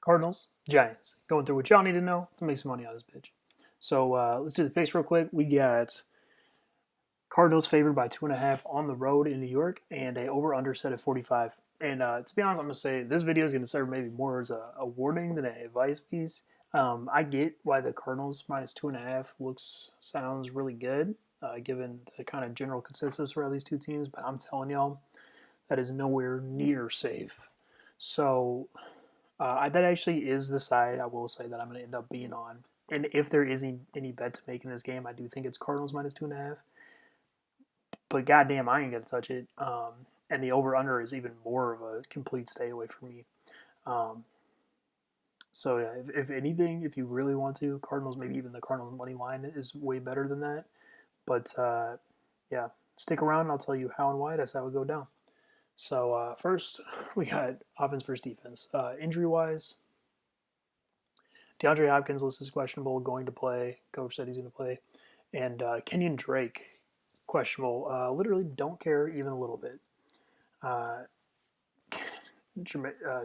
Cardinals, Giants. Going through what y'all need to know to make some money on this bitch. So let's do the picks real quick. We got Cardinals favored by 2.5 on the road in New York, and a over/under set at 45. And to be honest, I'm gonna say this video is gonna serve maybe more as a warning than an advice piece. I get why the Cardinals -2.5 sounds really good, given the kind of general consensus around these two teams. But I'm telling y'all, that is nowhere near safe. So that actually is the side I will say that I'm going to end up being on. And if there is any bet to make in this game, I do think it's Cardinals -2.5. But goddamn, I ain't going to touch it. And the over under is even more of a complete stay away from me. Um, so yeah, if anything, if you really want to, Cardinals, maybe even the Cardinals money line is way better than that. But yeah, stick around and I'll tell you how and why that's how it would go down. So first, we got offense versus defense. Injury wise, Deandre Hopkins listed as questionable, going to play. Coach said he's going to play. And Kenyon Drake, questionable. Literally don't care even a little bit.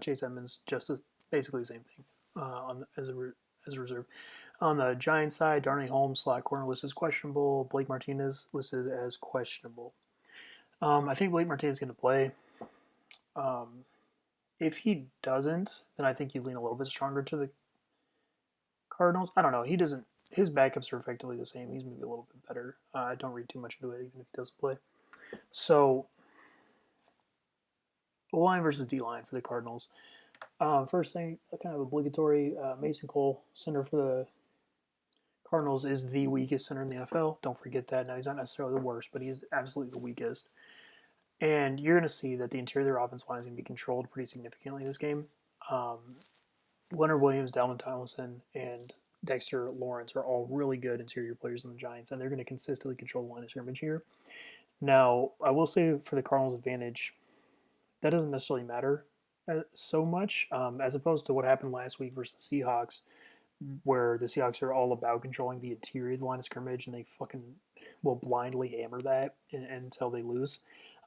Chase Edmonds, basically the same thing as a reserve. On the Giants side, Darnay Holmes, slot corner, listed as questionable. Blake Martinez listed as questionable. I think Blake Martinez is going to play. If he doesn't, then I think you lean a little bit stronger to the Cardinals. I don't know. He doesn't. His backups are effectively the same. He's maybe a little bit better. I don't read too much into it, even if he doesn't play. So, O-line versus D-line for the Cardinals. First thing, kind of obligatory, Mason Cole, center for the Cardinals, is the weakest center in the NFL. Don't forget that. Now, he's not necessarily the worst, but he is absolutely the weakest. And you're going to see that the interior of their offensive line is going to be controlled pretty significantly in this game. Leonard Williams, Dalvin Tomlinson, and Dexter Lawrence are all really good interior players in the Giants, and they're going to consistently control the line of scrimmage here. Now, I will say for the Cardinals' advantage, that doesn't necessarily matter so much, as opposed to what happened last week versus the Seahawks, where the Seahawks are all about controlling the interior of the line of scrimmage, and they fucking will blindly hammer that until they lose.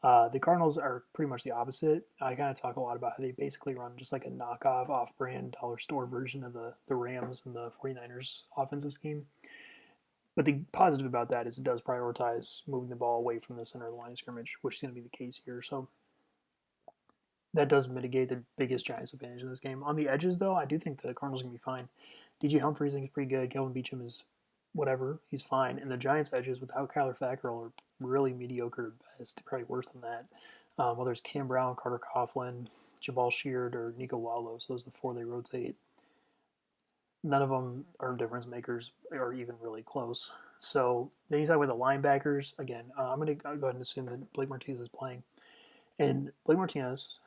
The Cardinals are pretty much the opposite. I kind of talk a lot about how they basically run just like a knockoff, off-brand, dollar store version of the Rams and the 49ers offensive scheme. But the positive about that is it does prioritize moving the ball away from the center of the line of scrimmage, which is going to be the case here. So that does mitigate the biggest Giants advantage in this game. On the edges, though, I do think the Cardinals are going to be fine. DJ Humphries, I think, is pretty good. Kelvin Beachum is whatever. He's fine. And the Giants' edges without Kyler Fackrell are really mediocre at best, probably worse than that. Whether it's Cam Brown, Carter Coughlin, Jabal Sheard, or Nico Wallows, those are the four they rotate. None of them are difference makers or even really close. So then you talk about the linebackers. Again, I'm going to go ahead and assume that Blake Martinez is playing. And Blake Martinez,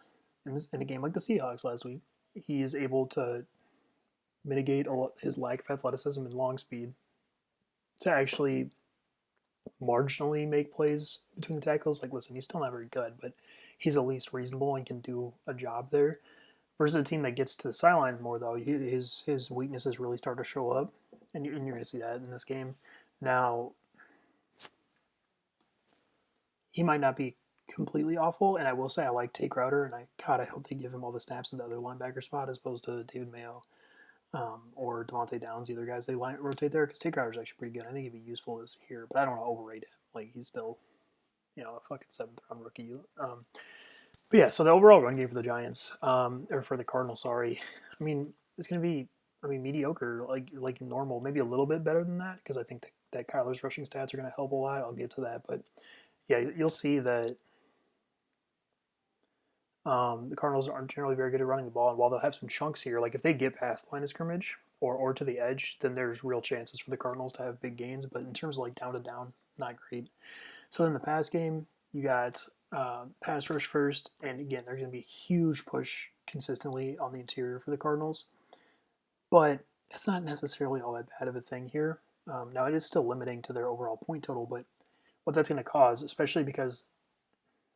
in a game like the Seahawks last week, he is able to mitigate his lack of athleticism and long speed to actually marginally make plays between the tackles. Like, listen, he's still not very good, but he's at least reasonable and can do a job there. Versus a team that gets to the sideline more, though, his weaknesses really start to show up, and you're going to see that in this game. Now, he might not be completely awful, and I will say I like Tate Crowder, and I hope they give him all the snaps in the other linebacker spot as opposed to David Mayo or Devontae Downs, either guys they rotate there, because Tate Crowder's actually pretty good. I think he'd be useful this here, but I don't want to overrate him. Like, he's still, a fucking 7th-round rookie. But yeah, so the overall run game for the Giants, or for the Cardinals, sorry. I mean, it's going to be, mediocre, like normal, maybe a little bit better than that, because I think that Kyler's rushing stats are going to help a lot. I'll get to that, but yeah, you'll see that the Cardinals aren't generally very good at running the ball, and while they'll have some chunks here, like if they get past the line of scrimmage or to the edge, then there's real chances for the Cardinals to have big gains. But in terms of like down to down, not great. So in the pass game, you got pass rush first, and again, there's going to be a huge push consistently on the interior for the Cardinals, but it's not necessarily all that bad of a thing here. Now it is still limiting to their overall point total, but what that's going to cause, especially because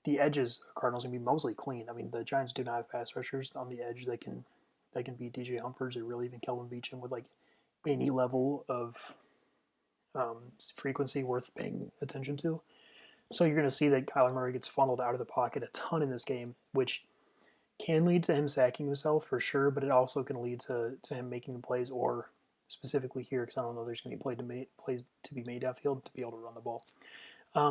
the edges of Cardinals are going to be mostly clean. I mean, the Giants do not have pass rushers on the edge that can beat DJ Humphries or really even Kelvin Beachum with like any level of frequency worth paying attention to. So you're going to see that Kyler Murray gets funneled out of the pocket a ton in this game, which can lead to him sacking himself for sure, but it also can lead to him making the plays, or specifically here, because I don't know there's going to be plays to be made downfield to be able to run the ball.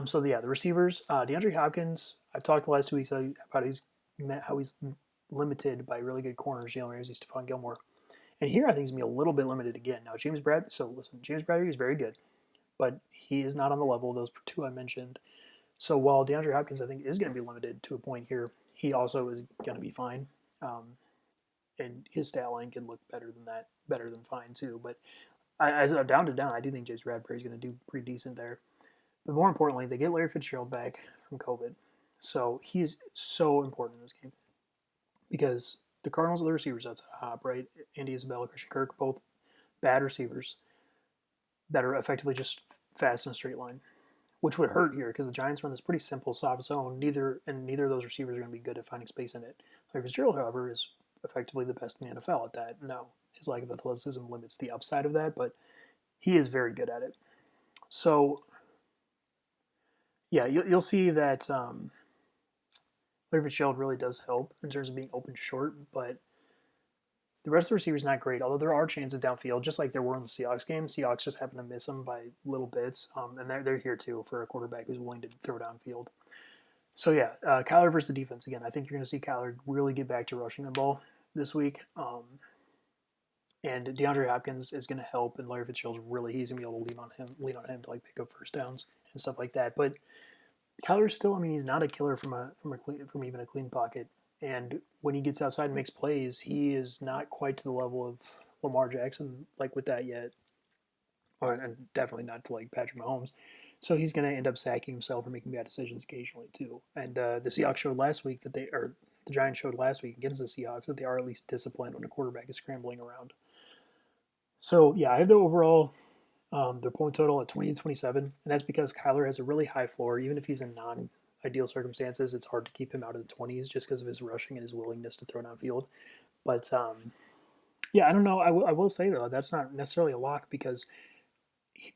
So yeah, the receivers, DeAndre Hopkins. I've talked the last 2 weeks about how he's limited by really good corners, Jalen Ramsey, Stephon Gilmore, and here I think he's gonna be a little bit limited again. Now James Bradbury. So listen, James Bradbury is very good, but he is not on the level of those two I mentioned. So while DeAndre Hopkins I think is going to be limited to a point here, he also is going to be fine. And his stat line can look better than that, better than fine too. But as a down to down, I do think James Bradbury is going to do pretty decent there. But more importantly, they get Larry Fitzgerald back from COVID. So he's so important in this game because the Cardinals are the receivers outside of Hop, right? Andy Isabella, Christian Kirk, both bad receivers that are effectively just fast in a straight line, which would hurt here because the Giants run this pretty simple soft zone. Neither of those receivers are going to be good at finding space in it. Larry Fitzgerald, however, is effectively the best in the NFL at that. No, his lack of athleticism limits the upside of that, but he is very good at it. So, yeah, you'll see that Larry Fitzgerald really does help in terms of being open short, but the rest of the receivers not great. Although there are chances downfield, just like there were in the Seahawks game. Seahawks just happen to miss them by little bits, and they're here too for a quarterback who's willing to throw downfield. So yeah, Kyler versus the defense again. I think you're going to see Kyler really get back to rushing the ball this week. And DeAndre Hopkins is going to help, and Larry Fitzgerald's he's going to be able to lean on him to like pick up first downs and stuff like that. But Kyler's still, I mean, he's not a killer from even a clean pocket. And when he gets outside and makes plays, he is not quite to the level of Lamar Jackson, like with that yet, and definitely not to like Patrick Mahomes. So he's going to end up sacking himself or making bad decisions occasionally too. And the Seahawks showed last week the Giants showed last week against the Seahawks that they are at least disciplined when a quarterback is scrambling around. So yeah, I have the overall their point total at 20 and 27, and that's because Kyler has a really high floor. Even if he's in non-ideal circumstances, it's hard to keep him out of the 20s just because of his rushing and his willingness to throw downfield. But yeah, I don't know. I will say though that's not necessarily a lock because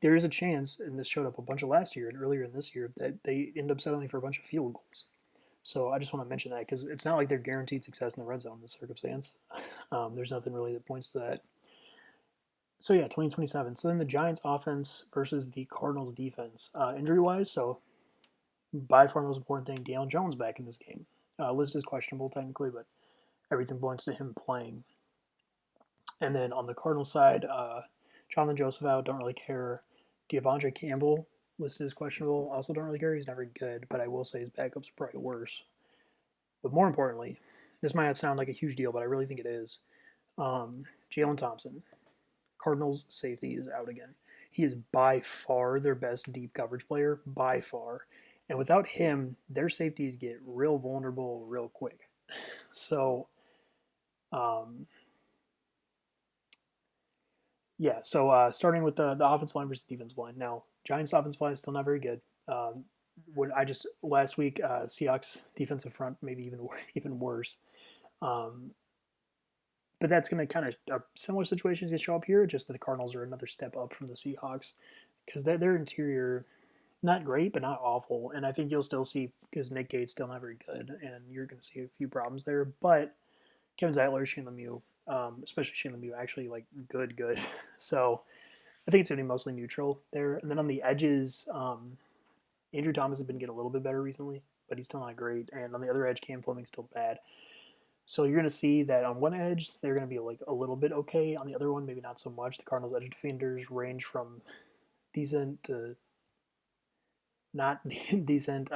there is a chance, and this showed up a bunch of last year and earlier in this year, that they end up settling for a bunch of field goals. So I just want to mention that because it's not like they're guaranteed success in the red zone in this circumstance. There's nothing really that points to that. So yeah, 2027. So then the Giants offense versus the Cardinals defense. Injury-wise, so by far the most important thing, Daniel Jones back in this game. Listed as questionable technically, but everything points to him playing. And then on the Cardinals side, Jonathan Joseph out, don't really care. Deandre Campbell listed as questionable, also don't really care. He's never good, but I will say his backups are probably worse. But more importantly, this might not sound like a huge deal, but I really think it is. Jalen Thompson, Cardinals safety, is out again. He is by far their best deep coverage player, by far. And without him, their safeties get real vulnerable real quick. So, yeah, so starting with the offensive line versus defensive line. Now, Giants' offensive line is still not very good. Last week, Seahawks defensive front maybe even worse. But that's going to kind of similar situations that show up here, just that the Cardinals are another step up from the Seahawks because their interior, not great, but not awful. And I think you'll still see, because Nick Gates still not very good, and you're going to see a few problems there. But Kevin Zeitler, Shane Lemieux, especially Shane Lemieux, actually like good. So I think it's going to be mostly neutral there. And then on the edges, Andrew Thomas has been getting a little bit better recently, but he's still not great. And on the other edge, Cam Fleming's still bad. So you're going to see that on one edge, they're going to be like a little bit okay. On the other one, maybe not so much. The Cardinals' edge defenders range from decent to not decent.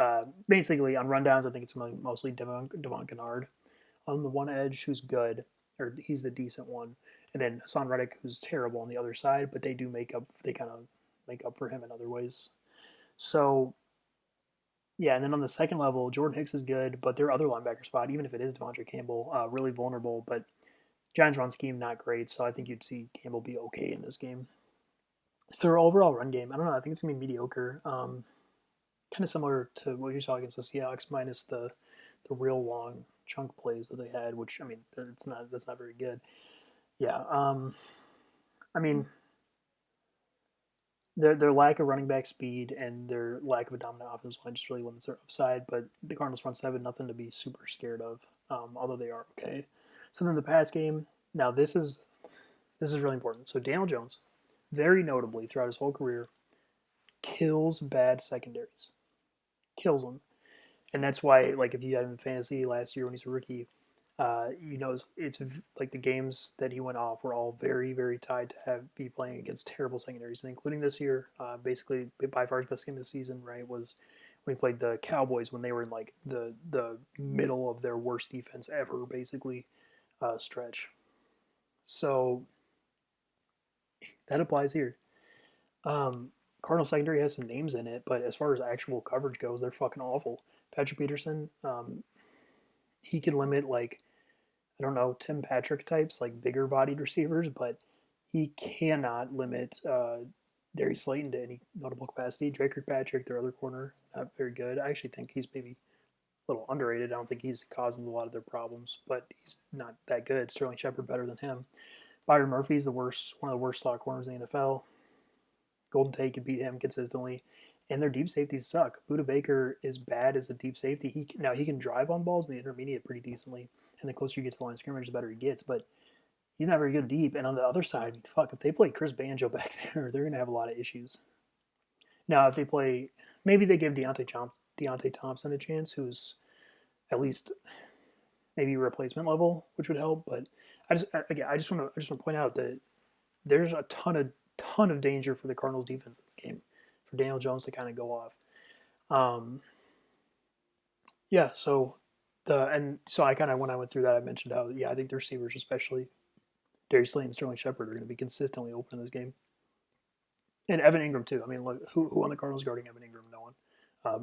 Basically, on rundowns, I think it's mostly Devon Kennard on the one edge, who's good, or he's the decent one. And then Hassan Reddick, who's terrible on the other side, but they kind of make up for him in other ways. So yeah, and then on the second level, Jordan Hicks is good, but their other linebacker spot, even if it is Deandre Campbell, really vulnerable. But Giants' run scheme, not great, so I think you'd see Campbell be okay in this game. So their overall run game, I don't know, I think it's going to be mediocre. Kind of similar to what you saw against the Seahawks, minus the real long chunk plays that they had, which, I mean, that's not very good. Yeah, I mean, their lack of running back speed and their lack of a dominant offensive line just really limits their upside. But the Cardinals front seven, nothing to be super scared of. although they are okay. So then the pass game. Now this is really important. So Daniel Jones, very notably throughout his whole career, kills bad secondaries, kills them, and that's why like if you had him in fantasy last year when he's a rookie, it's like the games that he went off were all very, very tied to be playing against terrible secondaries, and including this year, basically by far his best game of the season, right, was when he played the Cowboys when they were in like the middle of their worst defense ever, basically stretch. So that applies here. Cardinal secondary has some names in it, but as far as actual coverage goes, they're fucking awful. Patrick Peterson, he can limit like I don't know Tim Patrick types, like bigger bodied receivers, but he cannot limit Darius Slayton to any notable capacity. Drake Kirkpatrick, their other corner, not very good. I actually think he's maybe a little underrated. I don't think he's causing a lot of their problems, but he's not that good. Sterling Shepard better than him. Byron Murphy's one of the worst slot corners in the NFL. Golden Tate can beat him consistently, and their deep safeties suck. Buda Baker is bad as a deep safety. He can drive on balls in the intermediate pretty decently, and the closer you get to the line of scrimmage, the better he gets. But he's not very good deep. And on the other side, fuck, if they play Chris Banjo back there, they're gonna have a lot of issues. Now, if they play, maybe they give Deontay Thompson a chance, who's at least maybe replacement level, which would help. But I just want to point out that there's a ton of danger for the Cardinals defense in this game, for Daniel Jones to kind of go off. Yeah, so I kind of when I went through that, I mentioned how I think the receivers, especially Darius Slayton and Sterling Shepard, are going to be consistently open in this game, and Evan Ingram too. I mean, look, who on the Cardinals guarding Evan Ingram? No one.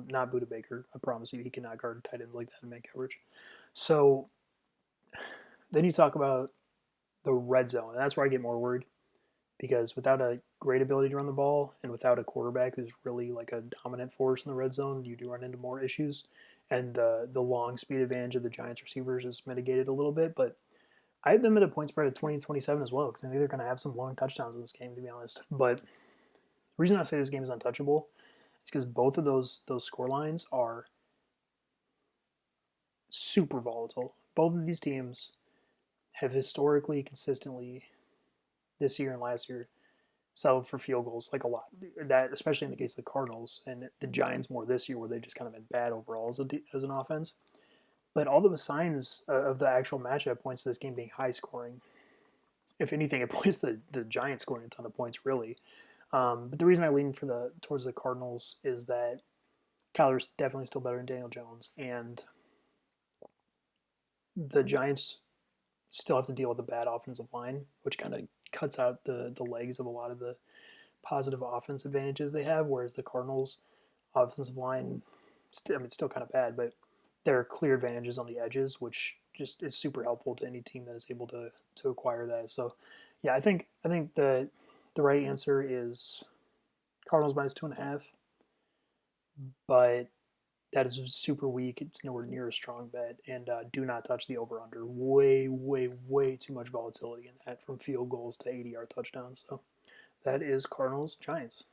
Not Buda Baker. I promise you, he cannot guard tight ends like that in man coverage. So then you talk about the red zone, and that's where I get more worried because without a great ability to run the ball and without a quarterback who's really like a dominant force in the red zone, you do run into more issues. And the long speed advantage of the Giants receivers is mitigated a little bit, but I have them at a point spread of 20 and 27 as well because I think they're going to have some long touchdowns in this game, to be honest. But the reason I say this game is untouchable is because both of those score lines are super volatile. Both of these teams have historically, consistently, this year and last year, settled for field goals like a lot. That especially in the case of the Cardinals and the Giants more this year, where they've just kind of been bad overall as an offense. But all the signs of the actual matchup points to this game being high scoring. If anything, it points to the Giants scoring a ton of points, really. But the reason I lean towards the Cardinals is that Kyler's definitely still better than Daniel Jones, and the Giants still have to deal with a bad offensive line, which kind of cuts out the legs of a lot of the positive offense advantages they have, whereas the Cardinals' offensive line, it's still kind of bad, but there are clear advantages on the edges, which just is super helpful to any team that is able to acquire that. So, yeah, I think the right answer is Cardinals minus 2.5, but that is super weak. It's nowhere near a strong bet, and do not touch the over/under. Way, way, way too much volatility in that, from field goals to 80-yard touchdowns. So that is Cardinals Giants.